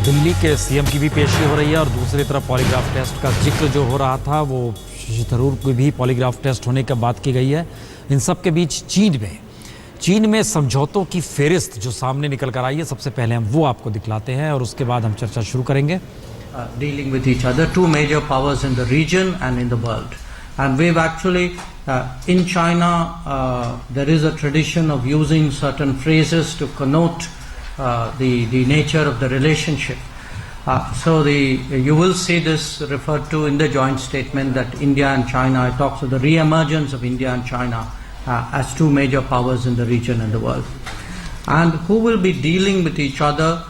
दिल्ली के सीएम की भी पेशी हो रही है और दूसरी तरफ पॉलीग्राफ टेस्ट का जिक्र जो हो रहा था वो शशि थरूर की भी पॉलीग्राफ टेस्ट होने की बात की गई है। इन सब के बीच चीन में समझौतों की फेरिस्त जो सामने निकल कर आई है, सबसे पहले हम वो आपको दिखलाते हैं और उसके बाद हम चर्चा शुरू करेंगे। Dealing with each other, two major powers in the region and in the world. And we've actually, in China, there is a tradition of using certain phrases to connote the nature of the relationship. You will see this referred to in the joint statement that India and China, it talks of the re-emergence of India and China as two major powers in the region and the world. And who will be dealing with each other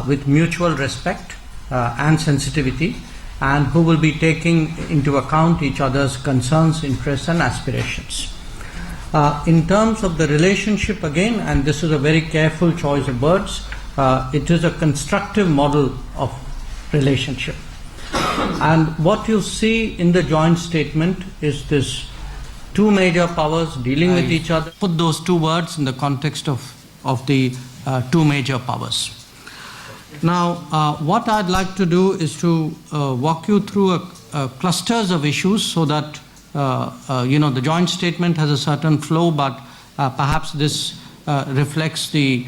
with mutual respect and sensitivity, and who will be taking into account each other's concerns, interests and aspirations. In terms of the relationship again, and this is a very careful choice of words, it is a constructive model of relationship. And what you see in the joint statement is this two major powers dealing with each other. Put those two words in the context of the two major powers. Now, what I'd like to do is to walk you through clusters of issues so that the joint statement has a certain flow, but perhaps this reflects the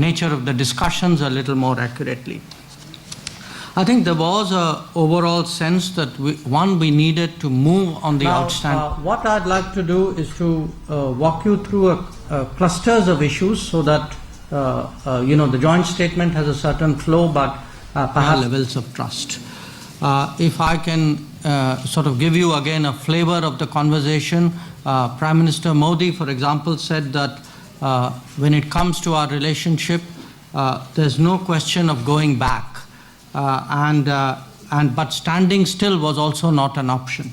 nature of the discussions a little more accurately. I think there was an overall sense that we needed to move on the outstanding. What I'd like to do is to walk you through clusters of issues so that the joint statement has a certain flow, but perhaps levels of trust. If I can sort of give you again a flavor of the conversation, Prime Minister Modi, for example, said that when it comes to our relationship, there's no question of going back, but standing still was also not an option,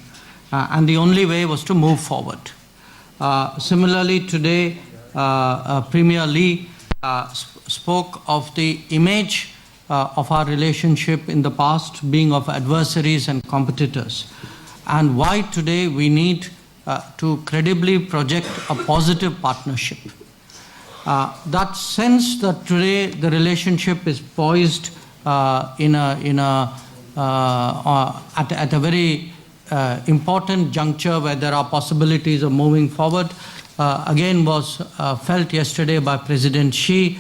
and the only way was to move forward. Similarly, today, Premier Lee spoke of the image of our relationship in the past being of adversaries and competitors, and why today we need to credibly project a positive partnership. That sense that today the relationship is poised at a very important juncture where there are possibilities of moving forward, again was felt yesterday by President Xi,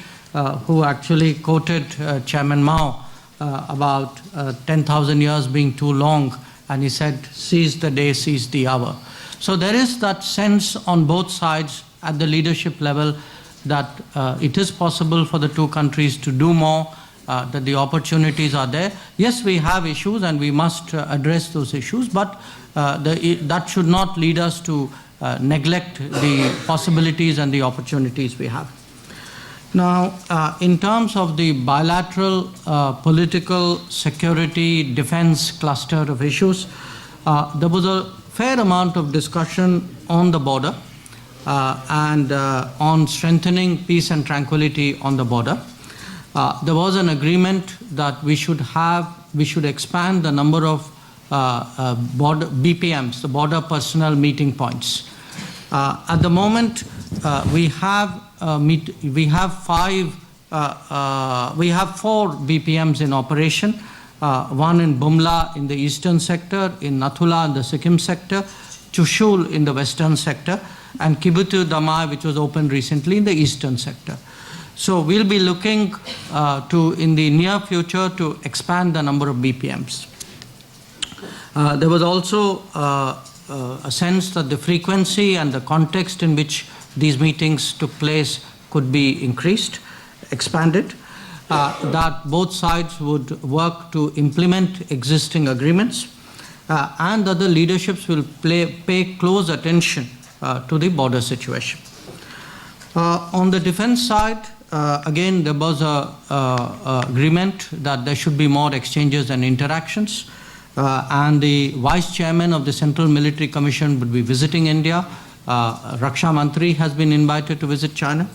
who actually quoted Chairman Mao about 10,000 years being too long, and he said, "Seize the day, seize the hour." So there is that sense on both sides at the leadership level that it is possible for the two countries to do more, that the opportunities are there. Yes, we have issues and we must address those issues, but that should not lead us to neglect the possibilities and the opportunities we have. Now, in terms of the bilateral political security defense cluster of issues, there was a fair amount of discussion on the border and on strengthening peace and tranquility on the border. There was an agreement that we should expand the number of border BPMs, the border personnel meeting points. At the moment, we have 4 BPMs in operation. One in Bumla in the eastern sector, in Nathula in the Sikkim sector, Chushul in the western sector, and Kibutu Damai, which was opened recently, in the eastern sector. So we'll be looking in the near future to expand the number of BPMs. There was also a sense that the frequency and the context in which these meetings took place could be increased, expanded, that both sides would work to implement existing agreements, and that the leaderships will pay close attention to the border situation. On the defense side, again, there was an agreement that there should be more exchanges and interactions, and the Vice Chairman of the Central Military Commission would be visiting India. Raksha Mantri has been invited to visit China.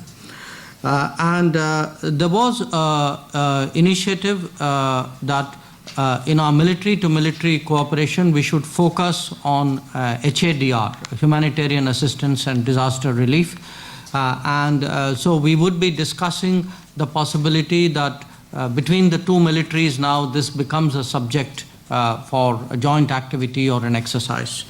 And there was an initiative that in our military-to-military cooperation, we should focus on HADR, humanitarian assistance and disaster relief. So we would be discussing the possibility that between the two militaries now this becomes a subject for a joint activity or an exercise.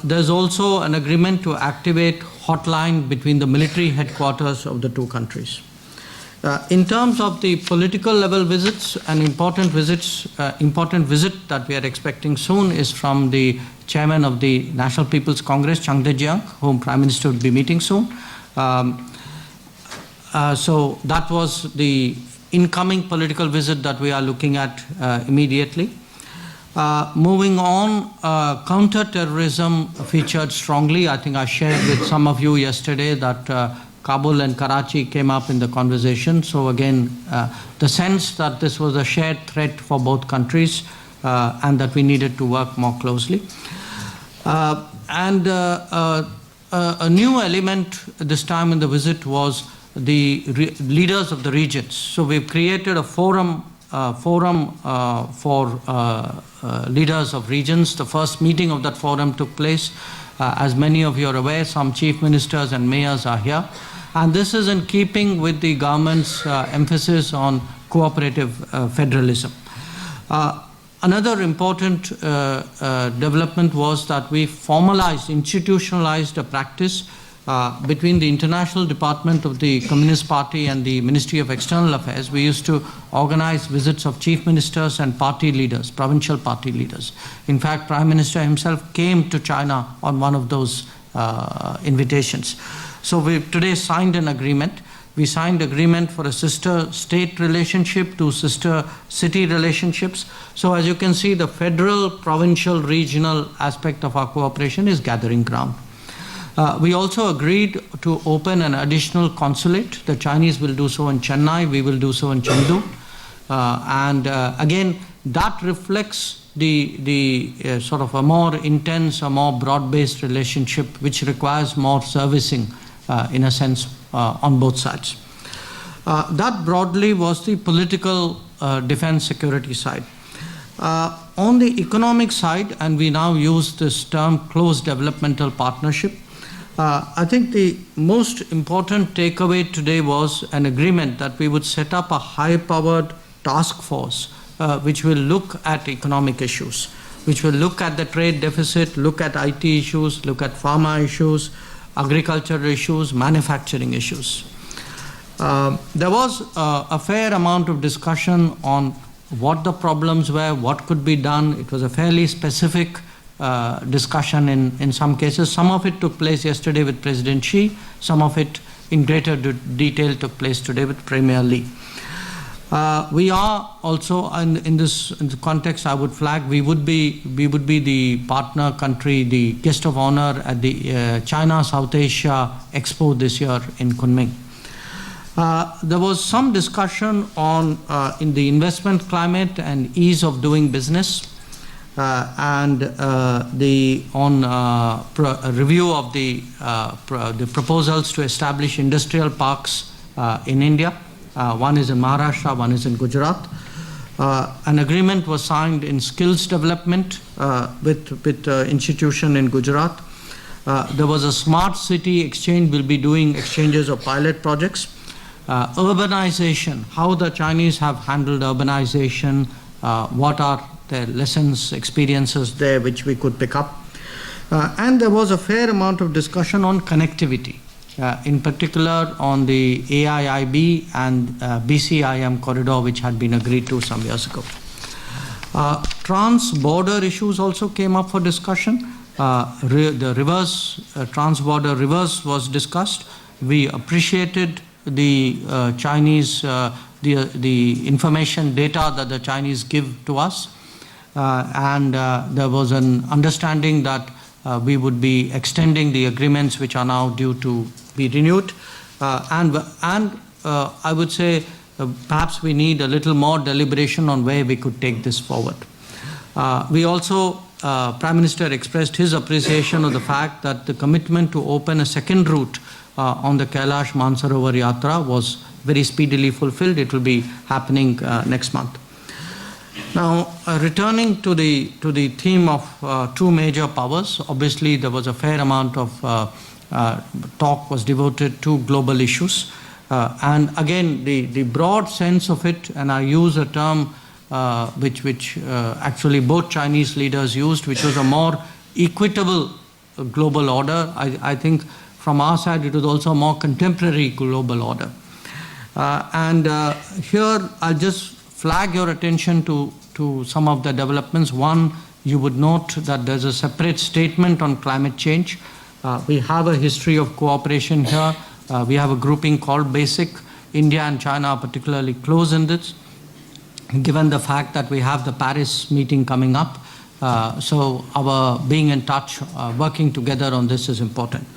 There's also an agreement to activate hotline between the military headquarters of the two countries. In terms of the political level visits, an important visit that we are expecting soon is from the chairman of the National People's Congress, Chang De-jiang, whom Prime Minister will be meeting soon. So that was the incoming political visit that we are looking at immediately. Moving on, counter-terrorism featured strongly. I think I shared with some of you yesterday that Kabul and Karachi came up in the conversation. So again, the sense that this was a shared threat for both countries and that we needed to work more closely. A new element this time in the visit was the leaders of the regions. So we've created a forum for leaders of regions. The first meeting of that forum took place. As many of you are aware, some chief ministers and mayors are here. And this is in keeping with the government's emphasis on cooperative federalism. Another important development was that we institutionalized a practice between the International Department of the Communist Party and the Ministry of External Affairs. We used to organize visits of chief ministers and party leaders, provincial party leaders. In fact, Prime Minister himself came to China on one of those invitations. So we've today signed an agreement. We signed agreement for a sister state relationship to sister city relationships. So as you can see, the federal, provincial, regional aspect of our cooperation is gathering ground. We also agreed to open an additional consulate. The Chinese will do so in Chennai, we will do so in Chengdu. Again, that reflects the sort of a more intense, a more broad-based relationship which requires more servicing in a sense on both sides. That broadly was the political defense security side. On the economic side, and we now use this term close developmental partnership, I think the most important takeaway today was an agreement that we would set up a high-powered task force which will look at economic issues, which will look at the trade deficit, look at IT issues, look at pharma issues, agriculture issues, manufacturing issues. There was a fair amount of discussion on what the problems were, what could be done. It was a fairly specific discussion in some cases. Some of it took place yesterday with President Xi. Some of it in greater detail took place today with Premier Li. We are also, in this context, I would flag, we would be the partner country, the guest of honor at the China South Asia Expo this year in Kunming. There was some discussion on in the investment climate and ease of doing business, and review of the proposals to establish industrial parks in India. One is in Maharashtra, one is in Gujarat. An agreement was signed in skills development with institution in Gujarat. There was a smart city exchange. We'll be doing exchanges of pilot projects. Urbanization, how the Chinese have handled urbanization, what are their lessons, experiences there which we could pick up. And there was a fair amount of discussion on connectivity, in particular on the AIIB and BCIM corridor which had been agreed to some years ago. Trans-border issues also came up for discussion. The reverse, trans-border reverse was discussed. We appreciated the Chinese, the information data that the Chinese give to us. And there was an understanding that we would be extending the agreements which are now due to be renewed. I would say perhaps we need a little more deliberation on where we could take this forward. We also, Prime Minister expressed his appreciation of the fact that the commitment to open a second route on the Kailash Mansarovar Yatra was very speedily fulfilled. It will be happening next month. Now, returning to the theme of two major powers, obviously there was a fair amount of talk was devoted to global issues. And again, the broad sense of it, and I use a term which actually both Chinese leaders used, which was a more equitable global order. I think from our side it was also a more contemporary global order. Here I'll just flag your attention to some of the developments. One, you would note that there's a separate statement on climate change. We have a history of cooperation here. We have a grouping called BASIC. India and China are particularly close in this, given the fact that we have the Paris meeting coming up. So our being in touch, working together on this is important.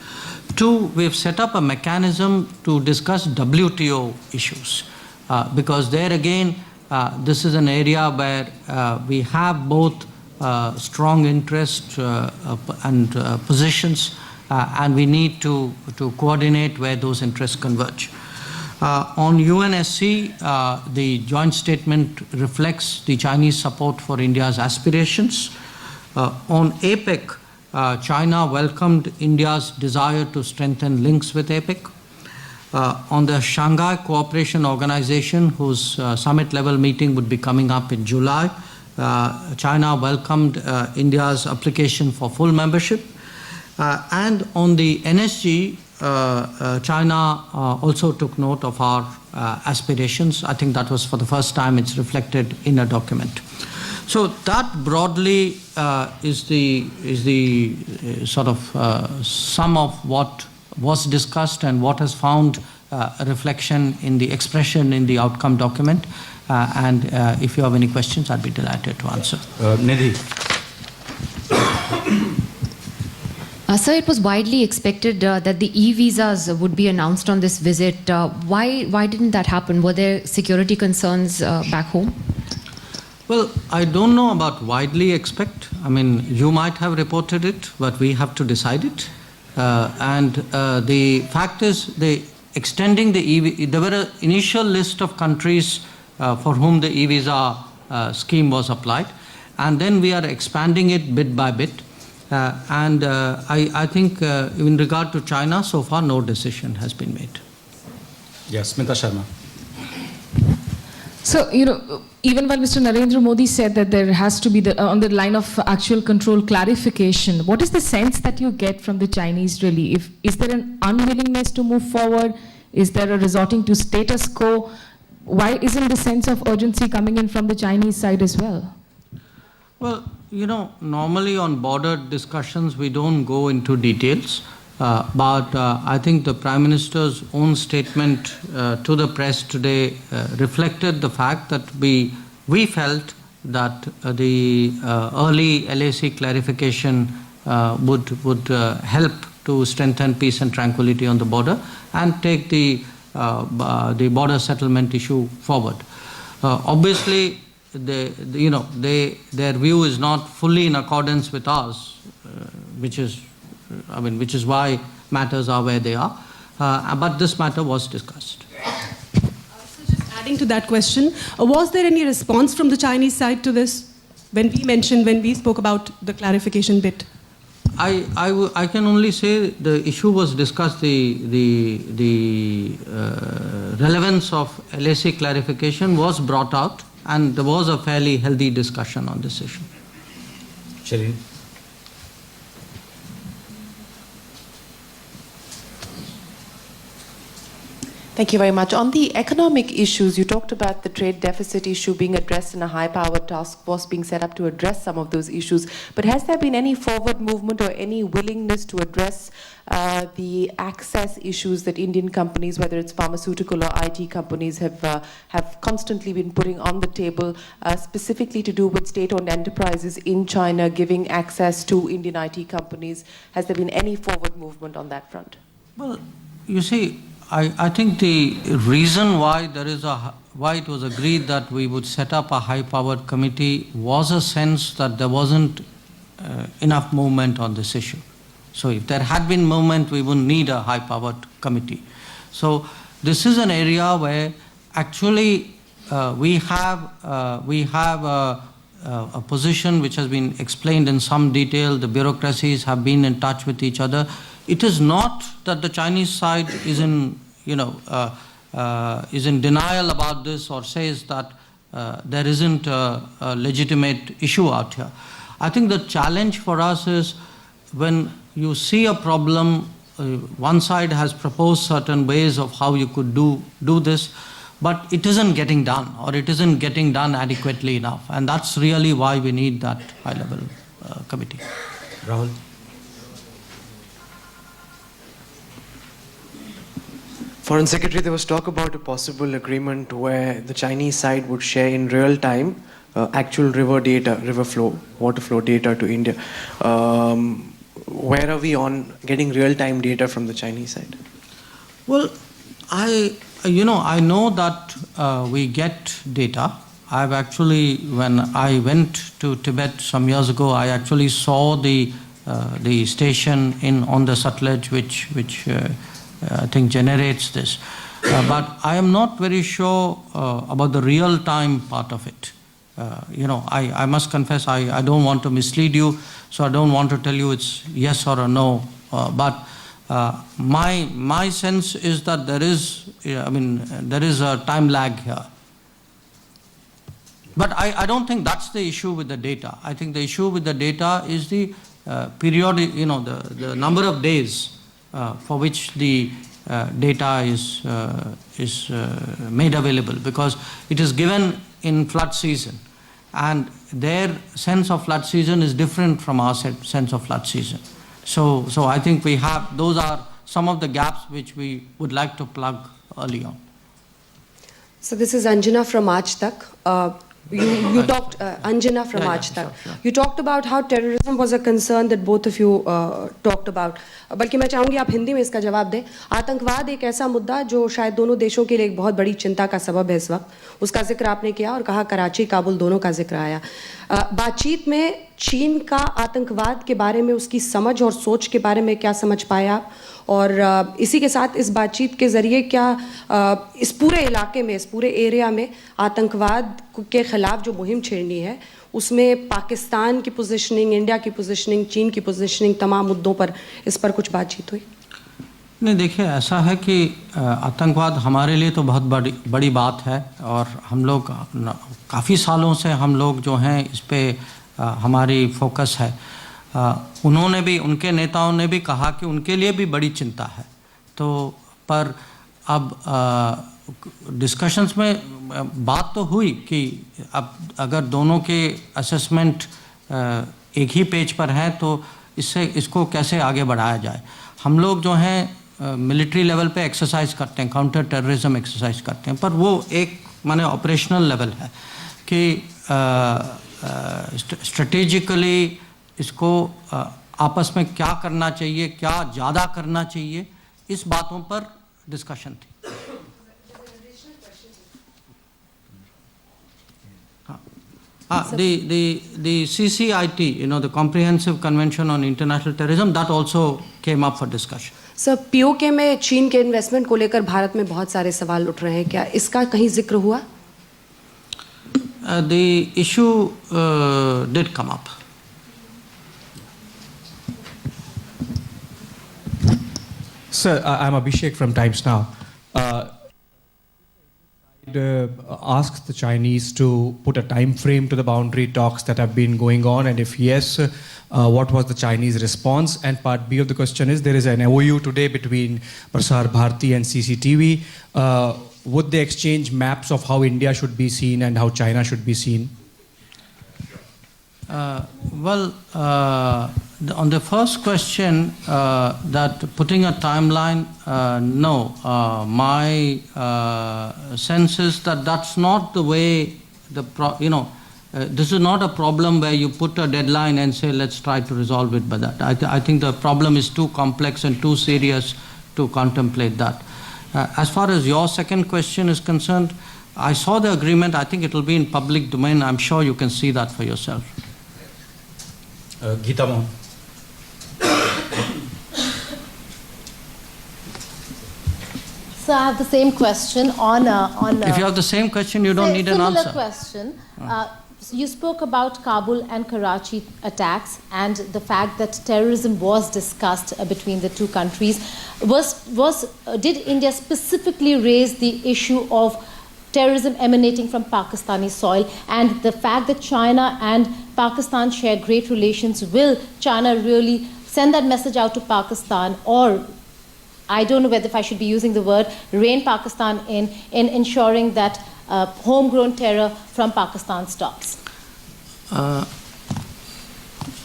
Two, we've set up a mechanism to discuss WTO issues, because there again, this is an area where we have both strong interest and positions, and we need to coordinate where those interests converge. On UNSC, the joint statement reflects the Chinese support for India's aspirations. On APEC, China welcomed India's desire to strengthen links with APEC. On the Shanghai Cooperation Organization, whose summit-level meeting would be coming up in July, China welcomed India's application for full membership. And on the NSG, China also took note of our aspirations. I think that was for the first time it's reflected in a document. So that broadly is the sort of sum of what was discussed and what has found a reflection in the expression in the outcome document. And if you have any questions, I'd be delighted to answer. Nidhi. Sir, it was widely expected that the e-visas would be announced on this visit. Why didn't that happen? Were there security concerns back home? Well, I don't know about widely expect. I mean, you might have reported it, but we have to decide it. And the fact is, extending the there were an initial list of countries for whom the e-visa scheme was applied, and then we are expanding it bit by bit. I think in regard to China, so far no decision has been made. Yes, Smita Sharma. So, even while Mr. Narendra Modi said that there has to be on the line of actual control clarification, what is the sense that you get from the Chinese really? Is there an unwillingness to move forward? Is there a resorting to status quo? Why isn't the sense of urgency coming in from the Chinese side as well? Well, normally on border discussions, we don't go into details. But I think the Prime Minister's own statement to the press today reflected the fact that we felt that the early LAC clarification would help to strengthen peace and tranquility on the border and take the border settlement issue forward. Obviously, their view is not fully in accordance with ours, which is why matters are where they are. But this matter was discussed. So just adding to that question, was there any response from the Chinese side to this when we spoke about the clarification bit? I can only say the issue was discussed. The relevance of LAC clarification was brought out, and there was a fairly healthy discussion on this issue. Shireen. Thank you very much. On the economic issues, you talked about the trade deficit issue being addressed and a high-powered task force being set up to address some of those issues. But has there been any forward movement or any willingness to address the access issues that Indian companies, whether it's pharmaceutical or IT companies, have constantly been putting on the table, specifically to do with state-owned enterprises in China giving access to Indian IT companies? Has there been any forward movement on that front? Well, you see, I think the reason why it was agreed that we would set up a high-powered committee was a sense that there wasn't enough movement on this issue. So if there had been movement, we wouldn't need a high-powered committee. So this is an area where actually we have a position which has been explained in some detail. The bureaucracies have been in touch with each other. It is not that the Chinese side is in, is in denial about this or says that there isn't a legitimate issue out here. I think the challenge for us is when you see a problem, one side has proposed certain ways of how you could do this, but it isn't getting done, or it isn't getting done adequately enough. And that's really why we need that high-level committee. Rahul. Foreign Secretary, there was talk about a possible agreement where the Chinese side would share in real time actual river data, river flow, water flow data to India. Where are we on getting real-time data from the Chinese side? Well, I know that we get data. I've actually, when I went to Tibet some years ago, I actually saw the station on the Sutlej, which I think generates this. But I am not very sure about the real-time part of it. I must confess, I don't want to mislead you, so I don't want to tell you it's yes or a no. But my sense is that there is a time lag here. But I don't think that's the issue with the data. I think the issue with the data is the periodic, the number of days for which the data is made available, because it is given in flood season, and their sense of flood season is different from our sense of flood season. So I think those are some of the gaps which we would like to plug early on. So this is Anjana from Aaj Tak. You talked, Anjana from Aaj Tak. Sure. You talked about how terrorism was a concern that both of you talked about. बल्कि मैं चाहूँगी आप हिंदी में इसका जवाब दें. आतंकवाद एक ऐसा मुद्दा जो शायद दोनों देशों के लिए एक बहुत बड़ी चिंता का सबब है इस वक्त. उसका जिक्र आपने किया और कहा कराची, काबुल दोनों का जिक्र आया. बातचीत में चीन का आतंकवाद के बारे में उसकी समझ और सोच के बारे में क्या समझ पाया आप? और इसी के साथ इस बातचीत के ज़रिए क्या इस पूरे इलाके में, इस पूरे एरिया में आतंकवाद के ख़िलाफ़ जो मुहिम छेड़नी है उसमें पाकिस्तान की पोजीशनिंग, इंडिया की पोजीशनिंग, चीन की पोजीशनिंग, तमाम मुद्दों पर इस पर कुछ बातचीत हुई? नहीं, देखिए, ऐसा है कि आतंकवाद हमारे लिए तो बहुत बड़ी बात है, और हम लोग काफ़ी सालों से हम लोग जो हैं इस पे हमारी फोकस है. उन्होंने भी, उनके नेताओं ने भी कहा कि उनके लिए भी बड़ी चिंता है. तो पर अब डिस्कशंस में बात तो हुई कि अब अगर दोनों के असेसमेंट एक ही पेज पर हैं तो इसको कैसे आगे बढ़ाया जाए. हम लोग जो हैं मिलिट्री लेवल पे एक्सरसाइज करते हैं, काउंटर टेररिज्म एक्सरसाइज करते हैं, पर वो एक माने ऑपरेशनल लेवल है कि स्ट्रेटेजिकली इसको आपस में क्या करना चाहिए, क्या ज़्यादा करना चाहिए, इस बातों पर डिस्कशन थी. The CCIT, the Comprehensive Convention on International Terrorism, that also came up for discussion. Sir, PoK में चीन के इन्वेस्टमेंट को लेकर भारत में बहुत सारे सवाल उठ रहे हैं, क्या इसका कहीं जिक्र हुआ? The issue did come up. Sir, I'm Abhishek from Times Now. Asked the Chinese to put a time frame to the boundary talks that have been going on, and if yes, what was the Chinese response? And part B of the question is, there is an MOU today between Prasar Bharati and CCTV. Would they exchange maps of how India should be seen and how China should be seen? On the first question, that putting a timeline, no. My sense is that that's not the way this is not a problem where you put a deadline and say, let's try to resolve it by that. I think the problem is too complex and too serious to contemplate that. As far as your second question is concerned, I saw the agreement. I think it will be in public domain. I'm sure you can see that for yourself. Geeta Mohan. So I have the same question on. If you have the same question, you don't need an answer. Similar question. you spoke about Kabul and Karachi attacks and the fact that terrorism was discussed between the two countries. Did India specifically raise the issue of terrorism emanating from Pakistani soil, and the fact that China and Pakistan share great relations? Will China really send that message out to Pakistan, or I don't know whether if I should be using the word, rein Pakistan in ensuring that homegrown terror from Pakistan stops?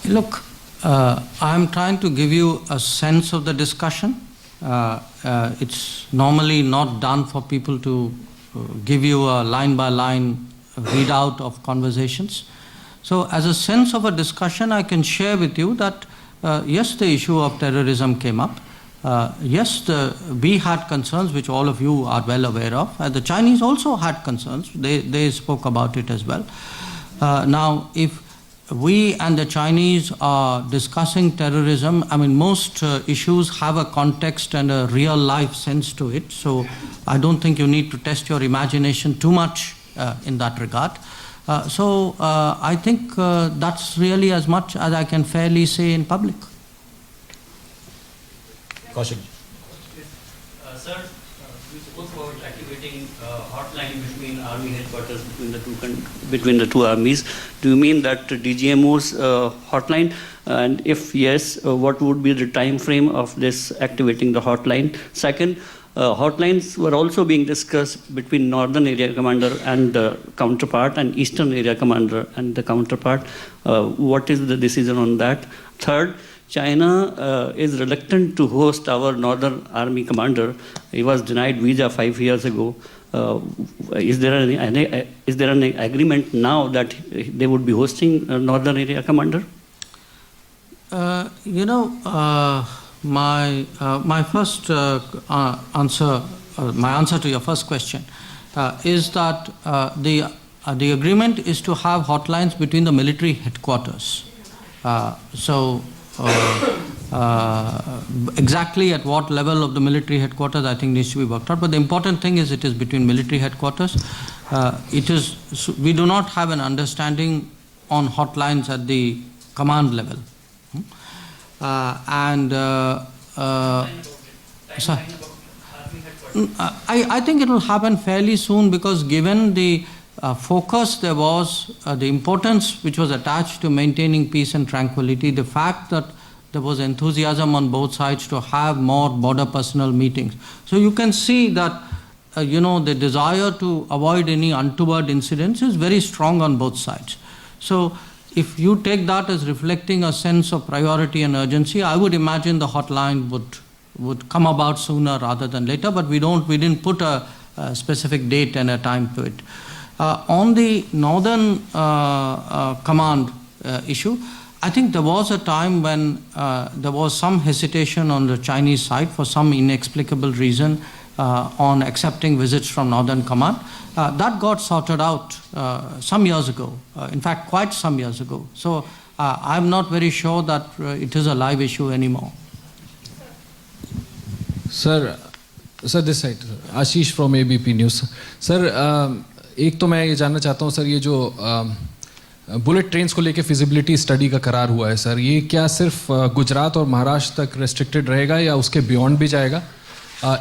Look, I'm trying to give you a sense of the discussion. It's normally not done for people to give you a line-by-line readout of conversations. So as a sense of a discussion, I can share with you that yes, the issue of terrorism came up. Yes, we had concerns, which all of you are well aware of. The Chinese also had concerns. They spoke about it as well. Now, if we and the Chinese are discussing terrorism, I mean, most issues have a context and a real life sense to it. So I don't think you need to test your imagination too much in that regard. So I think that's really as much as I can fairly say in public. Kaushik. Sir, you spoke about activating hotline between army headquarters between the two armies. Do you mean that DGMO's hotline? And if yes, what would be the time frame of this activating the hotline? Second, hotlines were also being discussed between Northern Area Commander and the counterpart, and Eastern Area Commander and the counterpart. What is the decision on that? Third, China is reluctant to host our Northern Army commander. He was denied visa 5 years ago. Is there an agreement now that they would be hosting a Northern Area commander? You know, my first answer, my answer to your first question is that the agreement is to have hotlines between the military headquarters. Exactly at what level of the military headquarters, I think, needs to be worked out. But the important thing is it is between military headquarters. We do not have an understanding on hotlines at the command level. I think it will happen fairly soon, because given the focus there was, the importance which was attached to maintaining peace and tranquility, the fact that there was enthusiasm on both sides to have more border personnel meetings. So you can see that the desire to avoid any untoward incidents is very strong on both sides. So if you take that as reflecting a sense of priority and urgency, I would imagine the hotline would come about sooner rather than later, but we didn't put a specific date and a time to it. On the Northern Command issue, I think there was a time when there was some hesitation on the Chinese side for some inexplicable reason on accepting visits from Northern Command. That got sorted out some years ago, in fact quite some years ago. So I'm not very sure that it is a live issue anymore. Sir, this side, Ashish from ABP News. Sir, एक तो मैं ये जानना चाहता हूँ sir, ये जो bullet trains को लेके फिजिबिलिटी स्टडी का करार हुआ है सर, ये क्या सिर्फ गुजरात और महाराष्ट्र तक रेस्ट्रिक्टेड रहेगा या उसके बियॉन्ड भी जाएगा?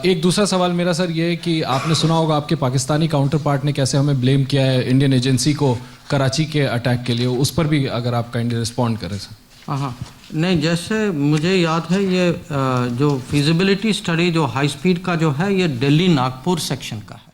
एक दूसरा सवाल मेरा सर ये है कि आपने सुना होगा आपके पाकिस्तानी काउंटर पार्ट ने कैसे हमें ब्लेम किया है इंडियन एजेंसी को कराची के अटैक के लिए, उस पर भी अगर आप काइंडली रिस्पॉन्ड करें सर। हाँ, नहीं, जैसे मुझे याद है ये जो फिजिबिलिटी स्टडी जो हाई स्पीड का जो है, ये दिल्ली नागपुर सेक्शन का है।